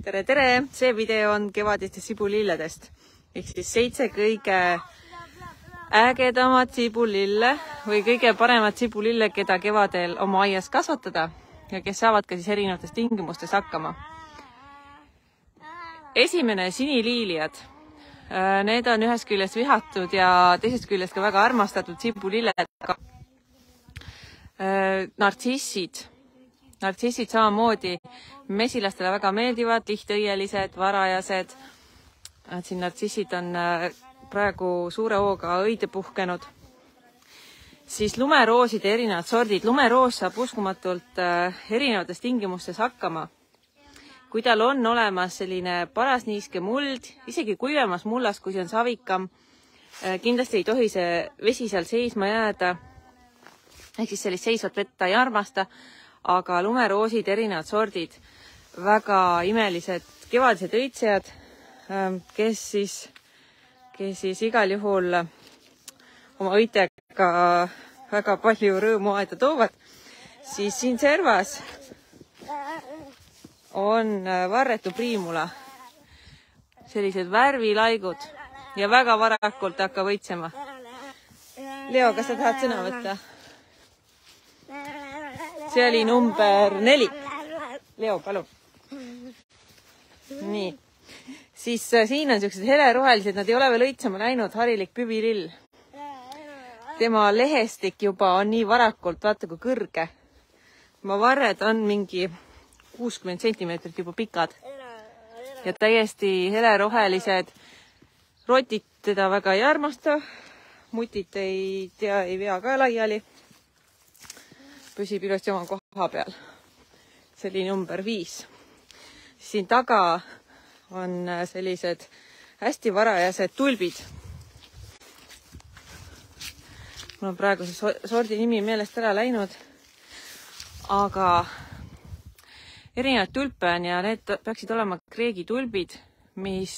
tere, tere! See video on kevadistest sibulilledest. Ehk siis 7 kõige ägedamat sibulille või kõige paremat sibulille, keda kevadel oma aias kasvatada ja kes saavad ka siis erinevates tingimustes hakkama. Esimene siniliiliad. Need on ühest küljest vihatud ja teisest küljest ka väga armastatud sibulilled. Nartsissid samamoodi mesilastele väga meeldivad, lihtõielised, varajased. Siin nartsissid on praegu suure hooga õide puhkenud. Siis lumerooside erinevad sordid. Lumeroos saab uskumatult erinevates tingimustes hakkama. Kui tal on olemas selline parasniiske muld, isegi kuivemas mullas, kui see on savikam, kindlasti ei tohi see vesi seal seisma jääda. Ehk siis sellist seisvat vett ta ei armasta, aga lumeroosid, erinevad sordid, väga imelised kevadised õitsejad, kes siis igal juhul oma õitega väga palju rõõmu aeda toovad. Siis siin servas on varretu priimula, sellised värvilaigud ja väga varakult hakkab õitsema. Leo, kas sa tahad sõna võtta? See oli number 4. Leo, palun. Nii. Siis siin on sellised helerohelised, nad ei ole veel õitsema läinud, harilik püvilill. Tema lehestik juba on nii varakult, vaata kui kõrge. Tema varred on mingi 60 centimeetrit juba pikad. Ja täiesti helerohelised. Rotid teda väga ei armasta. Mutit ei vea ka laiali. Püsib ilusti oma koha peal. See oli number 5. Siin taga on sellised hästi varajased tulbid. Mul on praegu see sordi nimi meelest ära läinud. Aga erinevad tulpe on ja need peaksid olema kreegitulbid, mis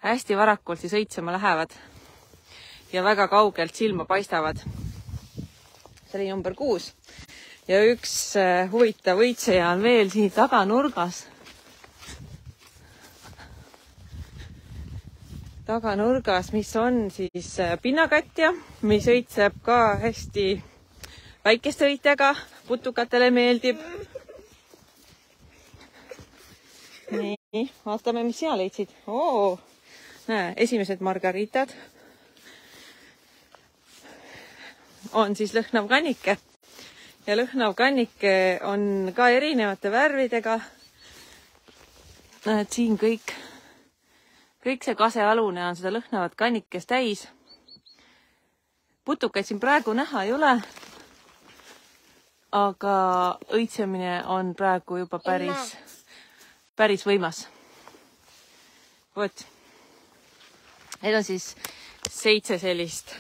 hästi varakult siis õitsema lähevad ja väga kaugelt silma paistavad. See oli number 6. Ja üks huvitav õitseja on veel siin taganurgas. Taganurgas, mis on siis pinnakatja, mis õitseb ka hästi väikeste õitega. Putukatele meeldib. Nii, vaatame, mis sina leidsid. Näe, esimesed margaritad. On siis lõhnav kannike. Ja lõhnav kannike on ka erinevate värvidega. Näed, siin kõik see kasealune on seda lõhnavat kannikest täis. Putukaid siin praegu näha ei ole. Aga õitsemine on praegu juba päris võimas. Vot. Need on siis 7 sellist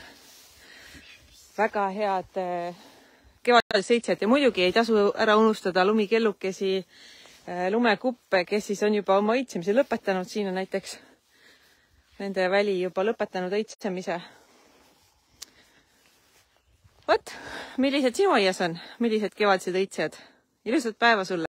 väga head kevadel 7 ja muidugi ei tasu ära unustada lumikellukesi, lumekuppe, kes siis on juba oma õitsemise lõpetanud. Siin on näiteks nende väli juba lõpetanud õitsemise. Vot, millised sinu aias on? Millised kevadised õitsejad? Ilusat päeva sulle!